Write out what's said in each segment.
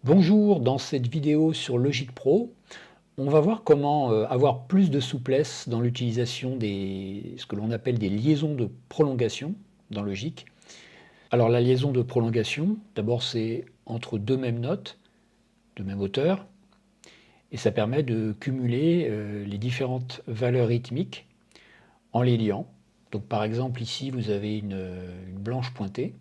Bonjour, dans cette vidéo sur Logic Pro, on va voir comment avoir plus de souplesse dans l'utilisation des ce que l'on appelle des liaisons de prolongation dans Logic. Alors la liaison de prolongation, d'abord c'est entre deux mêmes notes, de même hauteur, et ça permet de cumuler les différentes valeurs rythmiques en les liant. Donc par exemple ici vous avez une blanche pointée,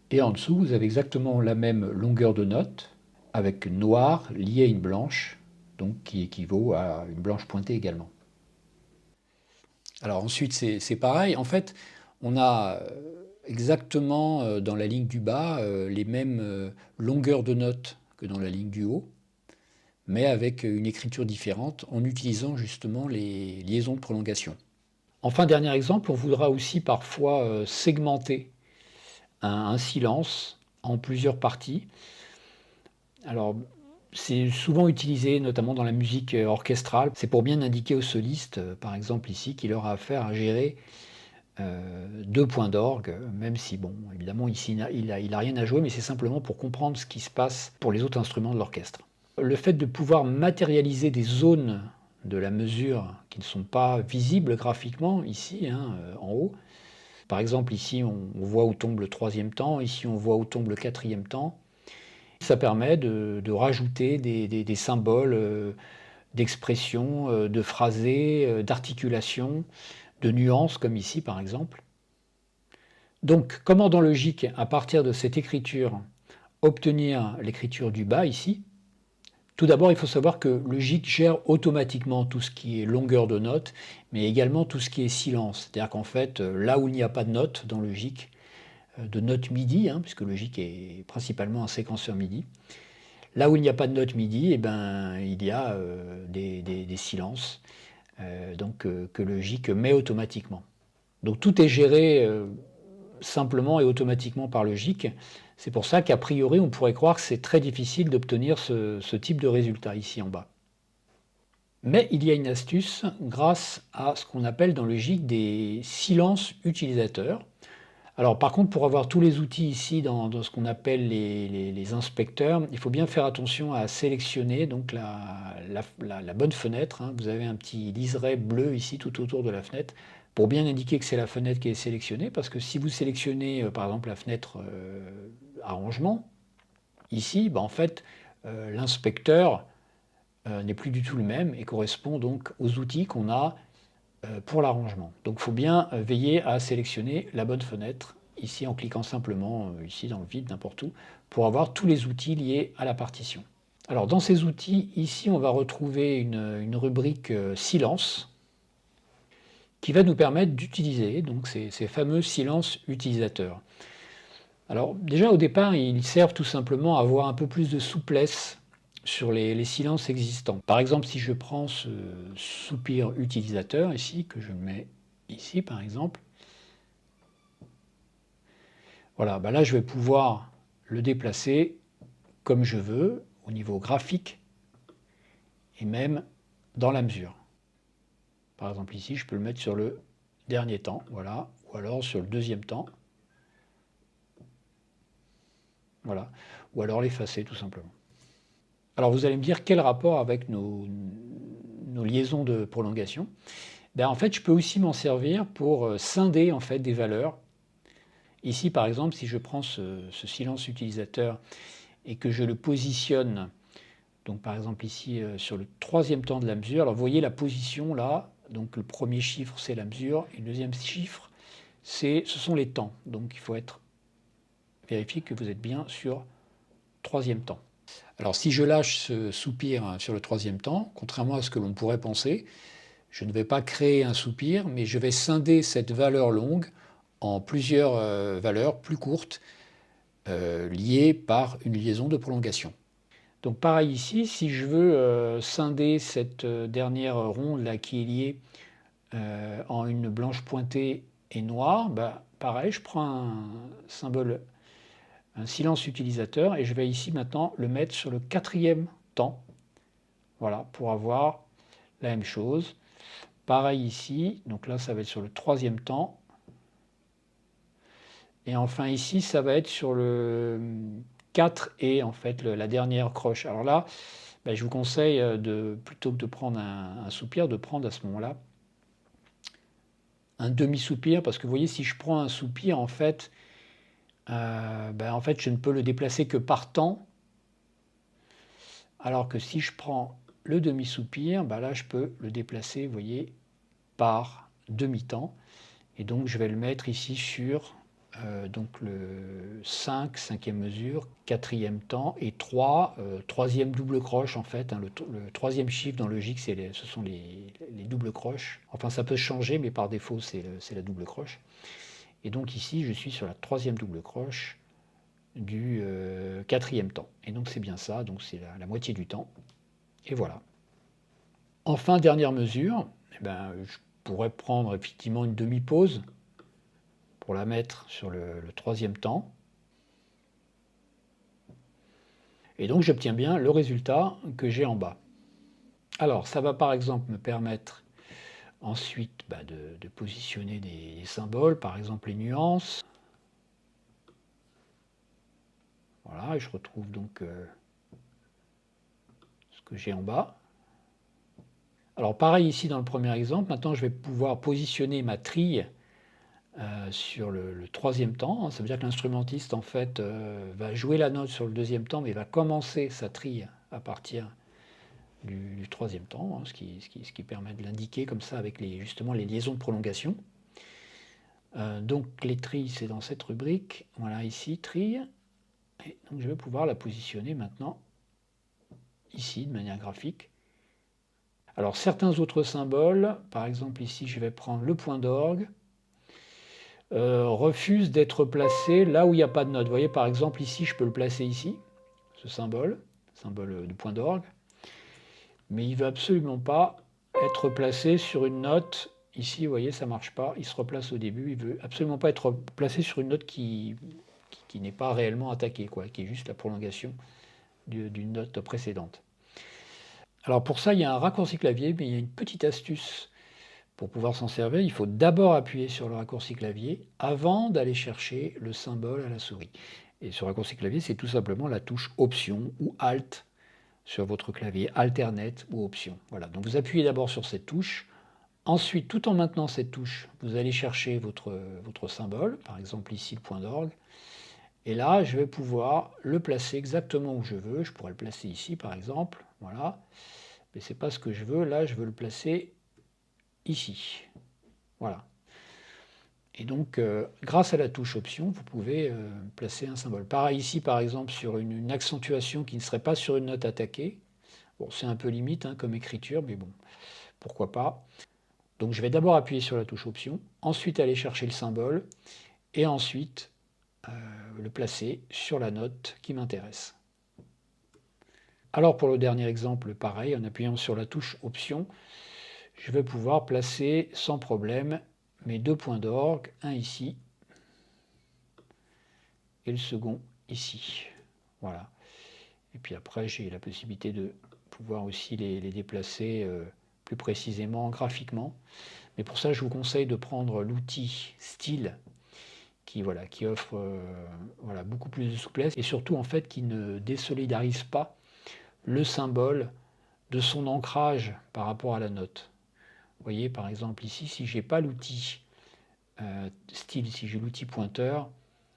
et en dessous vous avez exactement la même longueur de note, avec une noire liée à une blanche, donc qui équivaut à une blanche pointée également. Alors ensuite c'est pareil, en fait on a exactement dans la ligne du bas les mêmes longueurs de notes que dans la ligne du haut, mais avec une écriture différente en utilisant justement les liaisons de prolongation. Enfin, dernier exemple, on voudra aussi parfois segmenter un silence en plusieurs parties. Alors, c'est souvent utilisé, notamment dans la musique orchestrale. C'est pour bien indiquer aux solistes, par exemple ici, qu'il aura affaire à gérer deux points d'orgue, même si, bon, évidemment, ici, il a rien à jouer, mais c'est simplement pour comprendre ce qui se passe pour les autres instruments de l'orchestre. Le fait de pouvoir matérialiser des zones de la mesure qui ne sont pas visibles graphiquement, ici, en haut. Par exemple, ici, on voit où tombe le troisième temps, ici, on voit où tombe le quatrième temps. Ça permet de rajouter des symboles d'expression, de phrasé, d'articulation, de nuances, comme ici par exemple. Donc, comment dans Logic, à partir de cette écriture, obtenir l'écriture du bas ici? Tout d'abord, il faut savoir que Logic gère automatiquement tout ce qui est longueur de note, mais également tout ce qui est silence. C'est-à-dire qu'en fait, là où il n'y a pas de note dans Logic, de note MIDI, puisque Logic est principalement un séquenceur MIDI, là où il n'y a pas de note MIDI, eh ben, il y a des silences que Logic met automatiquement. Donc tout est géré simplement et automatiquement par Logic. C'est pour ça qu'a priori, on pourrait croire que c'est très difficile d'obtenir ce type de résultat ici en bas. Mais il y a une astuce grâce à ce qu'on appelle dans Logic des silences utilisateurs. Alors par contre, pour avoir tous les outils ici dans ce qu'on appelle les inspecteurs, il faut bien faire attention à sélectionner donc la bonne fenêtre. Vous avez un petit liseré bleu ici tout autour de la fenêtre pour bien indiquer que c'est la fenêtre qui est sélectionnée, parce que si vous sélectionnez par exemple la fenêtre arrangement, ici, en fait, l'inspecteur n'est plus du tout le même et correspond donc aux outils qu'on a pour l'arrangement. Donc il faut bien veiller à sélectionner la bonne fenêtre, ici en cliquant simplement ici dans le vide, n'importe où, pour avoir tous les outils liés à la partition. Alors dans ces outils, ici on va retrouver une rubrique silence qui va nous permettre d'utiliser donc ces fameux silences utilisateurs. Alors déjà au départ, ils servent tout simplement à avoir un peu plus de souplesse sur les silences existants. Par exemple, si je prends ce soupir utilisateur ici, que je mets ici par exemple, voilà, là je vais pouvoir le déplacer comme je veux au niveau graphique et même dans la mesure. Par exemple ici, je peux le mettre sur le dernier temps, voilà, ou alors sur le deuxième temps, voilà, ou alors l'effacer tout simplement. Alors vous allez me dire quel rapport avec nos liaisons de prolongation. En fait, je peux aussi m'en servir pour scinder en fait des valeurs. Ici, par exemple, si je prends ce silence utilisateur et que je le positionne, donc par exemple ici sur le troisième temps de la mesure, alors vous voyez la position là, donc le premier chiffre c'est la mesure, et le deuxième chiffre ce sont les temps. Donc il faut vérifier que vous êtes bien sur troisième temps. Alors si je lâche ce soupir sur le troisième temps, contrairement à ce que l'on pourrait penser, je ne vais pas créer un soupir, mais je vais scinder cette valeur longue en plusieurs valeurs plus courtes liées par une liaison de prolongation. Donc pareil ici, si je veux scinder cette dernière ronde là qui est liée en une blanche pointée et noire, pareil, je prends un symbole, un silence utilisateur, et je vais ici maintenant le mettre sur le quatrième temps. Voilà, pour avoir la même chose. Pareil ici, donc là ça va être sur le troisième temps. Et enfin ici, ça va être sur le 4 et en fait la dernière croche. Alors là, je vous conseille plutôt que de prendre un soupir, de prendre à ce moment-là un demi-soupir, parce que vous voyez, si je prends un soupir, en fait, je ne peux le déplacer que par temps, alors que si je prends le demi-soupir, là, je peux le déplacer, vous voyez, par demi-temps. Et donc, je vais le mettre ici sur donc le 5, cinquième mesure, quatrième temps, et 3, troisième double croche, en fait. Le troisième chiffre dans Logic, ce sont les doubles croches. Enfin, ça peut changer, mais par défaut, c'est la double croche. Et donc ici, je suis sur la troisième double croche du quatrième temps. Et donc c'est bien ça, donc c'est la moitié du temps. Et voilà. Enfin, dernière mesure, je pourrais prendre effectivement une demi-pause pour la mettre sur le troisième temps. Et donc j'obtiens bien le résultat que j'ai en bas. Alors ça va par exemple me permettre ensuite de positionner des symboles, par exemple les nuances. Voilà, et je retrouve donc ce que j'ai en bas. Alors pareil ici dans le premier exemple, maintenant je vais pouvoir positionner ma trille sur le troisième temps. Ça veut dire que l'instrumentiste en fait va jouer la note sur le deuxième temps, mais va commencer sa trille à partir du troisième temps, ce qui permet de l'indiquer comme ça avec justement les liaisons de prolongation. Donc les trilles, c'est dans cette rubrique. Voilà ici, trille. Et donc je vais pouvoir la positionner maintenant ici de manière graphique. Alors certains autres symboles, par exemple ici je vais prendre le point d'orgue, refusent d'être placés là où il n'y a pas de note. Vous voyez par exemple ici je peux le placer ici, ce symbole de point d'orgue, mais il ne veut absolument pas être placé sur une note. Ici vous voyez ça ne marche pas, il se replace au début, il ne veut absolument pas être placé sur une note qui n'est pas réellement attaquée, qui est juste la prolongation d'une note précédente. Alors pour ça, il y a un raccourci clavier, mais il y a une petite astuce pour pouvoir s'en servir. Il faut d'abord appuyer sur le raccourci clavier avant d'aller chercher le symbole à la souris. Et ce raccourci clavier, c'est tout simplement la touche Option ou Alt sur votre clavier, Alternate ou Option. Voilà, donc vous appuyez d'abord sur cette touche. Ensuite, tout en maintenant cette touche, vous allez chercher votre symbole, par exemple ici le point d'orgue. Et là, je vais pouvoir le placer exactement où je veux. Je pourrais le placer ici, par exemple. Voilà. Mais ce n'est pas ce que je veux. Là, je veux le placer ici. Voilà. Et donc, grâce à la touche Option, vous pouvez placer un symbole. Pareil ici, par exemple, sur une accentuation qui ne serait pas sur une note attaquée. Bon, c'est un peu limite comme écriture, mais bon, pourquoi pas. Donc, je vais d'abord appuyer sur la touche Option, ensuite aller chercher le symbole, et ensuite le placer sur la note qui m'intéresse. Alors pour le dernier exemple, pareil, en appuyant sur la touche Option, je vais pouvoir placer sans problème mes deux points d'orgue, un ici et le second ici. Voilà. Et puis après, j'ai la possibilité de pouvoir aussi les déplacer plus précisément graphiquement. Mais pour ça, je vous conseille de prendre l'outil Style qui offre beaucoup plus de souplesse et surtout en fait qui ne désolidarise pas le symbole de son ancrage par rapport à la note. Vous voyez par exemple ici, si je n'ai pas l'outil style, si j'ai l'outil pointeur,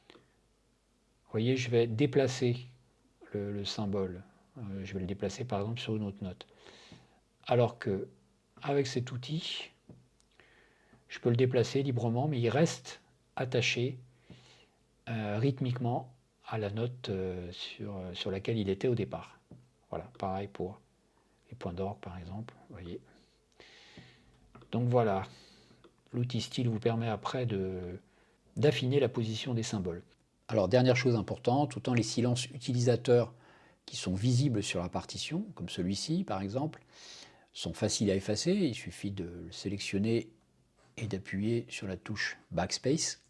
vous voyez, je vais déplacer le symbole. Je vais le déplacer par exemple sur une autre note. Alors que avec cet outil, je peux le déplacer librement, mais il reste attaché rythmiquement à la note sur laquelle il était au départ. Voilà, pareil pour les points d'orgue par exemple, vous voyez. Donc voilà, l'outil style vous permet après d'affiner la position des symboles. Alors dernière chose importante, autant les silences utilisateurs qui sont visibles sur la partition, comme celui-ci par exemple, sont faciles à effacer, il suffit de le sélectionner et d'appuyer sur la touche Backspace.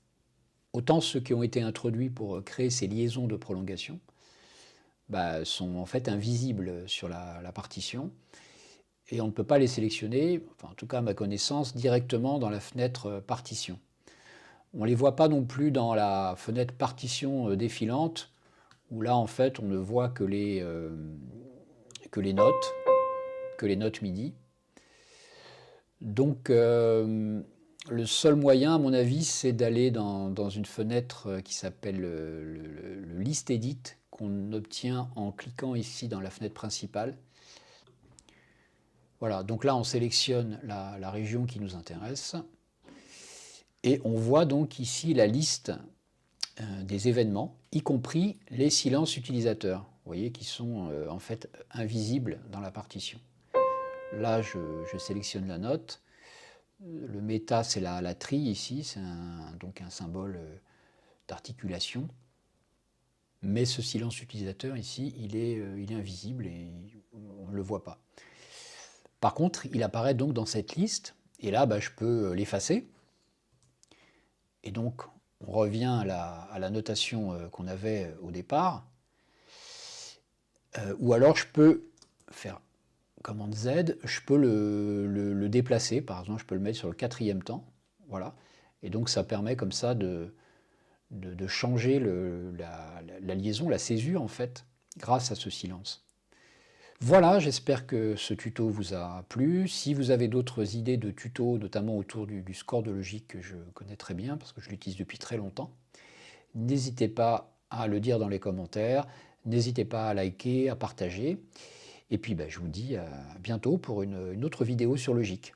Autant ceux qui ont été introduits pour créer ces liaisons de prolongation sont en fait invisibles sur la partition et on ne peut pas les sélectionner, enfin, en tout cas à ma connaissance, directement dans la fenêtre partition. On ne les voit pas non plus dans la fenêtre partition défilante où là, en fait, on ne voit que que les notes, MIDI. Donc, le seul moyen, à mon avis, c'est d'aller dans une fenêtre qui s'appelle le List Edit, qu'on obtient en cliquant ici dans la fenêtre principale. Voilà, donc là, on sélectionne la région qui nous intéresse. Et on voit donc ici la liste des événements, y compris les silences utilisateurs, vous voyez, qui sont en fait invisibles dans la partition. Là, je sélectionne la note. Le méta, c'est la tri ici, c'est donc un symbole d'articulation. Mais ce silence utilisateur ici, il est invisible et on ne le voit pas. Par contre, il apparaît donc dans cette liste, et là, je peux l'effacer. Et donc, on revient à la notation qu'on avait au départ. Ou alors, je peux faire commande Z, je peux le déplacer. Par exemple, je peux le mettre sur le 4e temps. Voilà. Et donc, ça permet comme ça de changer la liaison, la césure, en fait, grâce à ce silence. Voilà, j'espère que ce tuto vous a plu. Si vous avez d'autres idées de tutos, notamment autour du score de logique que je connais très bien, parce que je l'utilise depuis très longtemps, n'hésitez pas à le dire dans les commentaires, n'hésitez pas à liker, à partager. Et puis je vous dis à bientôt pour une autre vidéo sur logique.